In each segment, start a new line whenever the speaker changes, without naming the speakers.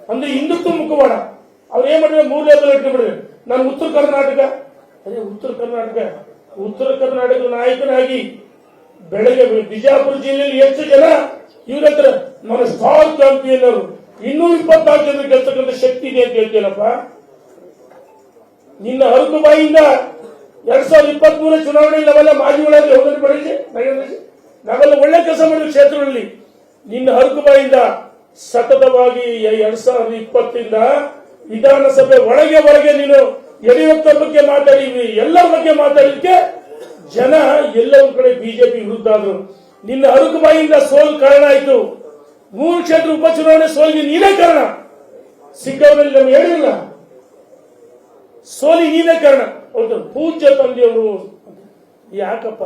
ಅಂದ್ರೆ ಹಿಂದುತ್ವ ಮುಖವಾಡ. ಅವ್ರು ಏನ್ ಮಾಡಿದ್ರೆ 3 ಲೇಬಲ್ ಇಟ್ಕೊಂಡ್ಬಿಡಿದ್ರೆ ನಾನು ಉತ್ತರ ಕರ್ನಾಟಕ ನಾಯಕನಾಗಿ ಬೆಳಗ್ಗೆ ಬಿಜಾಪುರ ಜಿಲ್ಲೆಯಲ್ಲಿ ಎಷ್ಟು ಜನ ಇವ್ರ ಹತ್ರ ನನ್ನ ಸ್ಟಾರ್ ಚಾಂಪಿಯನ್ ಅವರು 224 ಜನ ಗೆಲ್ತಕ್ಕಂಥ ಶಕ್ತಿ ಇದೆ ಅಂತ ಹೇಳ್ತೀನಪ್ಪ. ನಿನ್ನ ಹರಕು ಬಾಯಿಂದ 2023 ಚುನಾವಣೆಯಲ್ಲಿ ನಾವೆಲ್ಲ ಮಾಜಿಗಳಾಗಿ ಹೋಗೋದು ಬರೀ ನಾವೆಲ್ಲ ಒಳ್ಳೆ ಕೆಲಸ ಮಾಡಿದ ಕ್ಷೇತ್ರಗಳಲ್ಲಿ ನಿನ್ನ ಹರಕು ಬಾಯಿಂದ ಸತತವಾಗಿ 2020 ವಿಧಾನಸಭೆ ಒಳಗೆ ನೀನು ಯಡಿಯೂರಪ್ಪ ಬಗ್ಗೆ ಮಾತಾಡಿದ್ವಿ, ಎಲ್ಲರ ಬಗ್ಗೆ ಮಾತಾಡಿದಕ್ಕೆ ಜನ ಎಲ್ಲರ ಕಡೆ ಬಿಜೆಪಿ ವಿರುದ್ಧ ಆದ್ರು. ನಿನ್ನ ಹರಕು ಬಾಯಿಂದ ಸೋಲು ಕಾರಣ ಆಯ್ತು. 3 ಕ್ಷೇತ್ರ ಉಪಚುನಾವಣೆ ಸೋಲಿಗೆ ನೀನೇ ಕಾರಣ. ಸಿಕ್ಕವರಲ್ಲಿ ನಮ್ಗೆ ಹೇಳಿಲ್ಲ, ಸೋಲಿ ನೀನೇ ಕಾರಣ. ಹೌದು, ಪೂಜ್ಯ ತಂದೆಯವರು ಯಾಕಪ್ಪ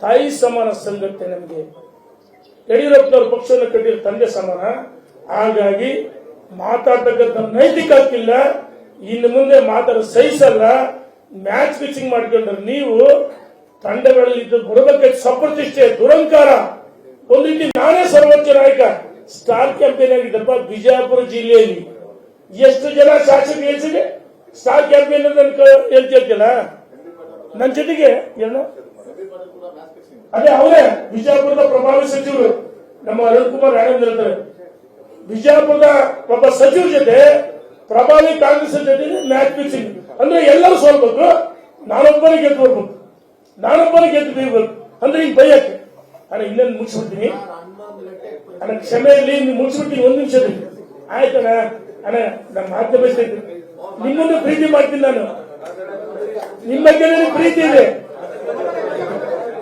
ತಾಯಿ ಸಮಾನ ಸಂಗತ್ತೆ ನಮಗೆ. ಯಡಿಯೂರಪ್ಪನವ್ರ ಪಕ್ಷವನ್ನು ಕಟ್ಟಿರೋ ತಂದೆ ಸಮಾನ. ಹಾಗಾಗಿ ಮಾತಾಡ್ತಕ್ಕಂಥ ನೈತಿಕ ಹಕ್ಕಿಲ್ಲ. ಇನ್ನು ಮುಂದೆ ಮಾತಾಡ ಸಹಿಸಲ್ಲ. ಮ್ಯಾಚ್ ಫಿಕ್ಸಿಂಗ್ ಮಾಡ್ಕೊಂಡ್ರೆ ನೀವು ತಂಡಗಳಲ್ಲಿ ಬರಬೇಕು ಸಪ್ರತಿಷ್ಠೆ ದುರಂಕಾರ. ಒಂದು ರೀತಿ ನಾನೇ ಸರ್ವೋಚ್ಚ ನಾಯಕ ಸ್ಟಾರ್ ಕ್ಯಾಂಪೇನ್ ಆಗಿದ್ದಪ್ಪ. ಬಿಜಾಪುರ ಜಿಲ್ಲೆಯಲ್ಲಿ ಎಷ್ಟು ಜನ ಶಾಸಕರು ಹೇಳ್ಸಿದೆ ಸ್ಟಾರ್ ಕ್ಯಾಂಪೇನ್ ಹೇಳ್ತಿಲ್ಲ ನನ್ನ ಜೊತೆಗೆ ಏನು ಅದೇ ಅವರೇ ಬಿಜಾಪುರದ ಪ್ರಭಾವಿ ಸಚಿವರು ನಮ್ಮ ಅರುಣ್ ಕುಮಾರ್ ಆನಂದ್ ಇರ್ತಾರೆ. ಬಿಜಾಪುರದ ಒಬ್ಬ ಸಚಿವರ ಜೊತೆ ಪ್ರಭಾವಿ ಕಾಂಗ್ರೆಸ್ ಜೊತೆ ಮ್ಯಾಚ್ ಫಿಕ್ಸಿಂಗ್ ಅಂದ್ರೆ ಎಲ್ಲರೂ ಸೋಲ್ಬೇಕು, ನಾನೊಬ್ಬನೇ ಗೆದ್ದು ಬರ್ಬೇಕು, ನಾನೊಬ್ಬನೇ ಗೆದ್ದು ಬೀರ್ಬೇಕು ಅಂದ್ರೆ ಈಗ ಬೈಯಕ್ಕೆ. ಅಣ್ಣ ಇನ್ನೊಂದು ಮುಗಿಸ್ಬಿಡ್ತೀನಿ ಅಣ್ಣ, ಕ್ಷಮೆ ಇರಲಿ, ನೀವು ಮುಗಿಸ್ಬಿಡ್ತೀನಿ 1 ನಿಮಿಷದಲ್ಲಿ ಆಯ್ತಣ್ಣ. ಅಣ್ಣ ನಮ್ಮ ಮಾತನ್ನ ಬಯಸ್ತೈತಿ, ನಿಮ್ಮನ್ನು ಪ್ರೀತಿ ಮಾಡ್ತೀನಿ ನಾನು, ನಿಮ್ಮ ಬಗ್ಗೆ ಪ್ರೀತಿ ಇದೆ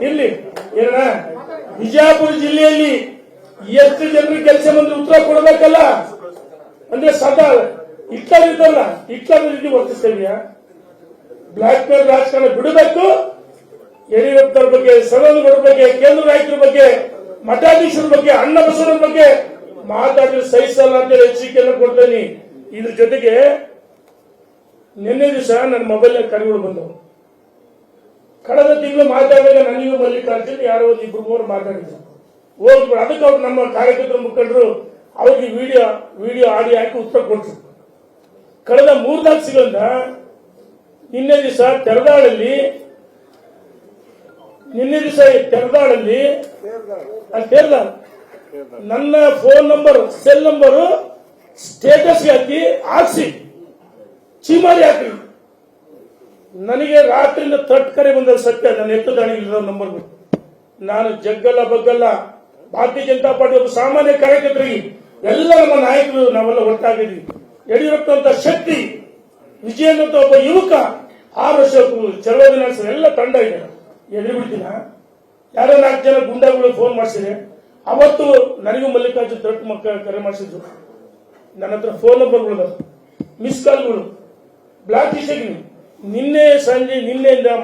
ಇಲ್ಲಿ ಏನಣ್ಣ. ಬಿಜಾಪುರ ಜಿಲ್ಲೆಯಲ್ಲಿ ಎಷ್ಟು ಜನರಿಗೆ ಕೆಲಸ ಬಂದ್ರೆ ಉತ್ತರ ಕೊಡಬೇಕಲ್ಲ. ಅಂದ್ರೆ ಸದಾ ಇಟ್ಲಾಗಿರ್ತಲ್ಲ, ಇಟ್ಲಾದ ರೀತಿ ವರ್ತಿಸ್ತೀವಿಯಾ? ಬ್ಲಾಕ್ ಮೇಲ್ ರಾಜಕಾರಣ ಬಿಡಬೇಕು. ಯಡಿಯೂರಪ್ಪನವ್ರ ಬಗ್ಗೆ, ಸದನಗಳ ಬಗ್ಗೆ, ಕೇಂದ್ರ ನಾಯಕರ ಬಗ್ಗೆ, ಮಠಾಧೀಶರ ಬಗ್ಗೆ, ಅಣ್ಣ ಬಸವರ ಬಗ್ಗೆ ಮಾತಾಡಿದ್ರೆ ಸಹಿಸಲ್ಲ ಅಂತ ಎಚ್ಚರಿಕೆಯನ್ನು ಕೊಡ್ತೇನೆ. ಇದ್ರ ಜೊತೆಗೆ ನಿನ್ನೆ ದಿವಸ ನನ್ನ ಮೊಬೈಲ್ ಕರೆಗಳು ಬಂದವು. ಕಳೆದ ತಿಂಗಳು ಮಾತಾಡಿದಾಗ ನನಗೂ ಮಲ್ಲಿಕಾರ್ಜುನ್ ಯಾರೋ 2-3 ಮಾತಾಡಿದ್ರು. ಹೋಗ್ಬಿಡು ಅದಕ್ಕೆ ಅವ್ರು ನಮ್ಮ ಕಾರ್ಯಕರ್ತರ ಮುಖಂಡರು ಅವ್ರಿಗೆ ವಿಡಿಯೋ ಆಡಿಯೋ ಹಾಕಿ ಉತ್ತರ ಕೊಟ್ಟರು. ಕಳೆದ 3-4 ಸಿಗಂದ ನಿನ್ನೆ ದಿವಸ ತೆರದಾಳಲ್ಲಿ ನನ್ನ phone number cell number status ಹಾಕಿ ಚೀಮಾರಿ ಹಾಕಿ ನನಗೆ ರಾತ್ರಿಯಿಂದ ಕರೆ ಬಂದ ಸತ್ಯ. ನಾನು ಎತ್ತು ದಾಣಿಗಿರೋ ನಂಬರ್ ನಾನು ಜಗ್ಗಲ್ಲ ಬಗ್ಗಲ್ಲ. ಭಾರತೀಯ ಜನತಾ ಪಾರ್ಟಿ ಒಬ್ಬ ಸಾಮಾನ್ಯ ಕಾರ್ಯಕರ್ತರಿಗೆ ಎಲ್ಲ ನಮ್ಮ ನಾಯಕರು ನಾವೆಲ್ಲ ಒಟ್ಟಾಗಿದ್ವಿ. ಯಡಿಯೂರಪ್ಪನಂತ ಶಕ್ತಿ, ವಿಜಯೇಂದ್ರ ಅಂತ ಒಬ್ಬ ಯುವಕ 6 ವರ್ಷ ಚಳವಳಿ ನಡೆಸಿದ ಎಲ್ಲ ತಂಡ ಇದೆ. ಎದುರು ಬಿಡ್ತೀನ ಯಾರೋ 4 ಜನ ಗುಂಡಾಗಳು ಫೋನ್ ಮಾಡಿಸಿದೆ. ಅವತ್ತು ನನಗೂ ಮಲ್ಲಿಕಾರ್ಜುನ್ ದೊಡ್ಡ ಮಕ್ಕಳ ಕರೆ ಮಾಡಿಸಿದ್ರು. ನನ್ನ ಹತ್ರ ಫೋನ್ ನಂಬರ್ಗಳು, ಮಿಸ್ ಕಾಲ್ಗಳು, ಬ್ಲಾಕ್ ಲಿಸ್ಟ್. ನಿನ್ನೆ ಸಂಜೆ,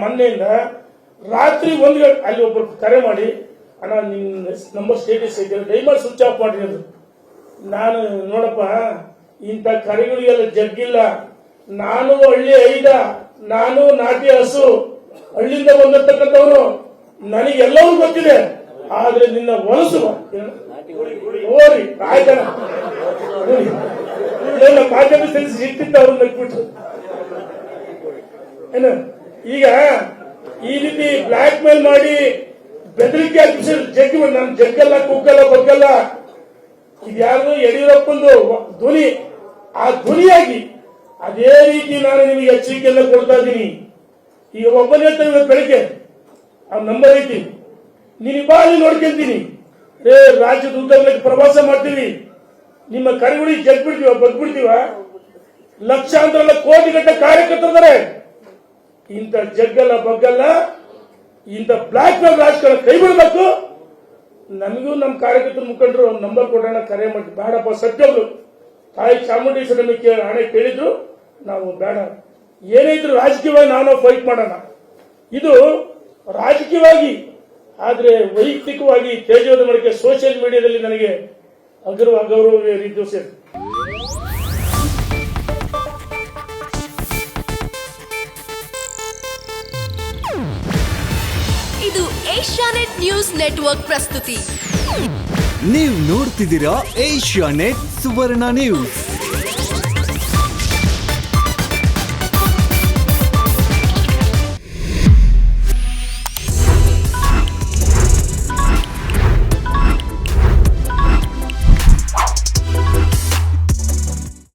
ಮೊನ್ನೆಯಿಂದ ರಾತ್ರಿ 1 ಗಂಟೆ ಅಲ್ಲಿ ಒಬ್ಬರು ಕರೆ ಮಾಡಿ, ಅಣ್ಣ ನಿನ್ನ ನಂಬರ್ ಸ್ಟೇಟಸ್ ಐತೆ ದಯಮಾಡಿ ಸ್ವಿಚ್ ಆಫ್ ಮಾಡಿ ಅಂದ್ರು. ನಾನು ನೋಡಪ್ಪ ಇಂಥ ಕರೆಗಳಿಗೆಲ್ಲ ಜಗ್ಗಿಲ್ಲ. ನಾನು ಹಳ್ಳಿ ಐದ, ನಾನು ನಾಟಿ ಹಸು, ಹಳ್ಳಿಯಿಂದ ಬಂದಿರ್ತಕ್ಕಂಥವನು, ನನಗೆಲ್ಲವೂ ಗೊತ್ತಿದೆ. ಆದ್ರೆ ನಿನ್ನ ಹೊಲಸು ಓರಿ ಆಯ್ತಣ್ಣ ಮಾಧ್ಯಮ ಸಿಕ್ತಿದ್ದ ಅವ್ರು ನಗ್ಬಿಟ್ರು. ಏನು ಈಗ ಈ ರೀತಿ ಬ್ಲಾಕ್ ಮೇಲ್ ಮಾಡಿ ಬೆದರಿಕೆ ಹಾಕಿ ಜಗ್ಗಿ ನಾನು ಜಗ್ಗಲ್ಲ, ಕುಗ್ಗಲ್ಲ, ಬಗ್ಗಲ್ಲ. ಇದ್ಯಾರು ಯಡಿಯೂರಪ್ಪಂದು ಧ್ವನಿ, ಆ ಧ್ವನಿಯಾಗಿ ಅದೇ ರೀತಿ ನಾನು ನಿಮಗೆ ಎಚ್ಚರಿಕೆಯನ್ನು ಕೊಡ್ತಾ ಇದ್ದೀನಿ. ಈಗ ಒಬ್ಬನೇ ಇವತ್ತು ಬೆಳಿಗ್ಗೆ ಆ ನಂಬರ್ ಐತಿ, ನೀನು ಬಾಳಿ ನೋಡ್ಕೊಂತೀನಿ. ರಾಜ್ಯದ ಉದ್ದಗಲಕ್ಕೆ ಪ್ರವಾಸ ಮಾಡ್ತೀವಿ, ನಿಮ್ಮ ಕರೆಗಳಿಗೆ ಜಗ್ಬಿಡ್ತೀವ, ಬಗ್ಬಿಡ್ತೀವ. ಲಕ್ಷಾಂತರ ಕೋಟಿ ಗಟ್ಟಲೆ ಕಾರ್ಯಕರ್ತರಿದ್ದಾರೆ. ಇಂಥ ಜಗ್ಗಲ್ಲ ಬಗ್ಗಲ್ಲ, ಇಂಥ ಬ್ಲಾಕ್ ಮೇಲ್ ರಾಜಕಾರಣ ಕೈ ಬಿಡಬೇಕು. ನಮಗೂ ನಮ್ಮ ಕಾರ್ಯಕರ್ತರ ಮುಖಂಡರು ನಂಬರ್ ಕೊಡೋಣ, ಕರೆ ಮಾಡಿ ಬೇಡಪ್ಪ ಸತ್ಯಗಳು ತಾಯಿ ಚಾಮುಂಡೇಶ್ವರಿ ನಮಗೆ ಹಣೆ ಕೇಳಿದ್ರು. ನಾವು ಬೇಡ, ಏನಿದ್ರು ರಾಜಕೀಯವಾಗಿ ನಾವು ಫೈಟ್ ಮಾಡೋಣ. ಇದು ರಾಜಕೀಯವಾಗಿ, ಆದ್ರೆ ವೈಯಕ್ತಿಕವಾಗಿ ತೇಜೋದ ಮಾಡಿಕೆ ಸೋಷಿಯಲ್ ಮೀಡಿಯಾದಲ್ಲಿ ನನಗೆ ಅಗೌರವ ರೀತಿ ಸೇರಿ.
ಇದು ಏಷ್ಯಾನೆಟ್ ನ್ಯೂಸ್ ನೆಟ್ವರ್ಕ್ ಪ್ರಸ್ತುತಿ.
ನೀವು ನೋಡ್ತಿದ್ದೀರಾ ಏಷ್ಯಾನೆಟ್ ಸುವರ್ಣ ನ್ಯೂಸ್.